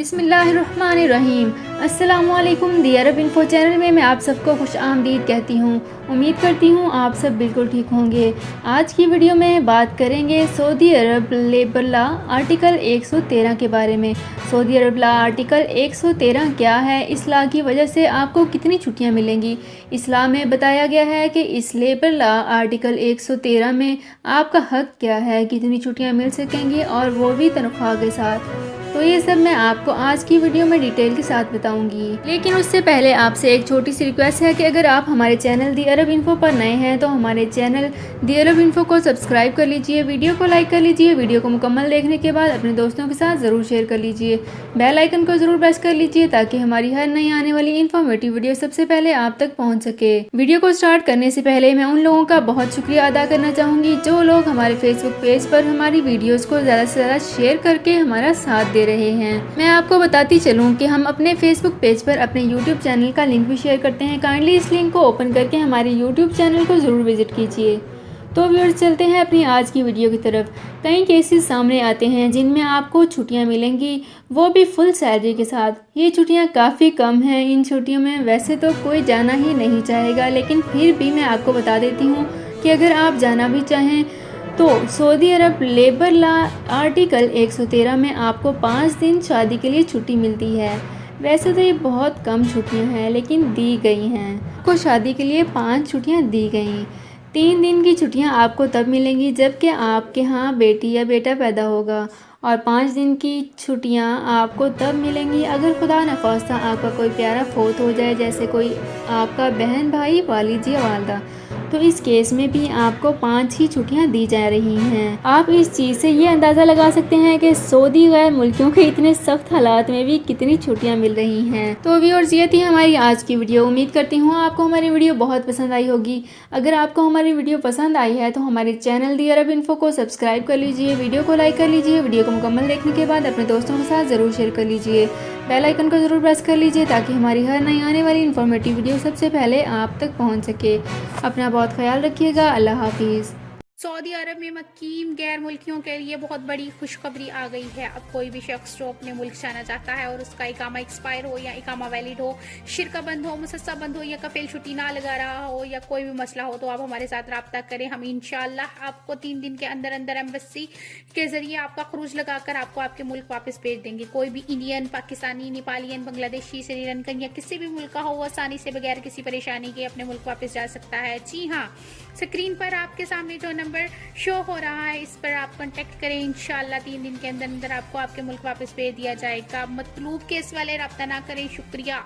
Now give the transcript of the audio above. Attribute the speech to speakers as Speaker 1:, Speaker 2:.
Speaker 1: बिस्मिल्लाहिर्रहमानिर्रहीम। अस्सलामुअलैकुम। दी अरब info channel में मैं आप सबको खुश आमदीद कहती हूँ। उम्मीद करती हूँ आप सब बिल्कुल ठीक होंगे। आज की वीडियो में बात करेंगे सऊदी अरब लेबर लॉ आर्टिकल 113 के बारे में। सऊदी अरब लॉ आर्टिकल 113 क्या है, इस लॉ की वजह से आपको कितनी छुट्टियाँ मिलेंगी। इस लॉ में बताया गया है कि इस लेबर लॉ आर्टिकल 113 में आपका हक क्या है, कितनी छुट्टियाँ मिल सकेंगी और वो भी तनख्वाह के साथ। तो ये सब मैं आपको आज की वीडियो में डिटेल के साथ बताऊंगी। लेकिन उससे पहले आपसे एक छोटी सी रिक्वेस्ट है कि अगर आप हमारे चैनल दी अरब इन्फो पर नए हैं तो हमारे चैनल दी अरब इन्फो को सब्सक्राइब कर लीजिए, वीडियो को लाइक कर लीजिए, वीडियो को मुकम्मल देखने के बाद अपने दोस्तों के साथ ज़रूर शेयर कर लीजिए, बेल आइकन को ज़रूर प्रेस कर लीजिए ताकि हमारी हर नई आने वाली इन्फॉर्मेटिव वीडियो सबसे पहले आप तक पहुँच सके। वीडियो को स्टार्ट करने से पहले मैं उन लोगों का बहुत शुक्रिया अदा करना चाहूँगी जो लोग हमारे फेसबुक पेज पर हमारी वीडियोज़ को ज़्यादा से ज़्यादा शेयर करके हमारा साथ दे रहे हैं। मैं आपको बताती चलूं कि हम अपने फेसबुक पेज पर अपने यूट्यूब चैनल का लिंक भी शेयर करते हैं। काइंडली इस लिंक को ओपन करके हमारे यूट्यूब चैनल को ज़रूर विजिट कीजिए। तो व्यूअर्स, चलते हैं अपनी आज की वीडियो की तरफ। कई केसेस सामने आते हैं जिनमें आपको छुट्टियां मिलेंगी, वो भी फुल सैलरी के साथ। ये छुट्टियां काफ़ी कम हैं। इन छुट्टियों में वैसे तो कोई जाना ही नहीं चाहेगा, लेकिन फिर भी मैं आपको बता देती हूँ कि अगर आप जाना भी चाहें तो सऊदी अरब लेबर लॉ आर्टिकल 113 में आपको 5 दिन शादी के लिए छुट्टी मिलती है। वैसे तो ये बहुत कम छुट्टियां हैं लेकिन दी गई हैं। आपको शादी के लिए 5 छुट्टियां दी गई। 3 दिन की छुट्टियां आपको तब मिलेंगी जबकि आपके यहाँ बेटी या बेटा पैदा होगा, और 5 दिन की छुट्टियां आपको तब मिलेंगी अगर खुदा न खास्ता आपका कोई प्यारा फोत हो जाए, जैसे कोई आपका बहन, भाई, वालिद या वालदा। तो इस केस में भी आपको 5 ही छुट्टियां दी जा रही हैं। आप इस चीज़ से ये अंदाज़ा लगा सकते हैं कि सऊदी गैर मुल्कियों के इतने सख्त हालात में भी कितनी छुट्टियां मिल रही हैं। तो व्यूअर्स, ये थी हमारी आज की वीडियो। उम्मीद करती हूँ आपको हमारी वीडियो बहुत पसंद आई होगी। अगर आपको हमारी वीडियो पसंद आई है तो हमारे चैनल दी अरब इन्फो को सब्सक्राइब कर लीजिए, वीडियो को लाइक कर लीजिए, वीडियो को मुकम्मल देखने के बाद अपने दोस्तों के साथ ज़रूर शेयर कर लीजिए, बेल आइकन को ज़रूर प्रेस कर लीजिए ताकि हमारी हर नई आने वाली इन्फॉर्मेटिव वीडियो सबसे पहले आप तक पहुंच सके। अपना बहुत ख्याल रखिएगा। अल्लाह हाफिज़।
Speaker 2: सऊदी अरब में मुकीम गैर मुल्कियों के लिए बहुत बड़ी खुशखबरी आ गई है। अब कोई भी शख्स जो अपने मुल्क जाना चाहता है और उसका इकामा एक्सपायर हो या इकामा वैलिड हो, शिरका बंद हो, मुसस्सा बंद हो या कफील छुट्टी ना लगा रहा हो या कोई भी मसला हो, तो आप हमारे साथ रब्ता करें। हम इंशाअल्लाह आपको 3 दिन के अंदर अंदर एम्बेसी के जरिए आपका खरूज लगाकर आपको आपके मुल्क वापस भेज देंगे। कोई भी इंडियन, पाकिस्तानी, नेपालियन, बांग्लादेशी, श्रीलंकन या किसी भी मुल्क का हो, वो आसानी से बगैर किसी परेशानी के अपने मुल्क वापस जा सकता है। जी हाँ, स्क्रीन पर आपके सामने जो नंबर शो हो रहा है इस पर आप कांटेक्ट करें। इंशाअल्लाह 3 दिन के अंदर अंदर आपको आपके मुल्क वापस भेज दिया जाएगा। मतलूब केस वाले रब्ता ना करें। शुक्रिया।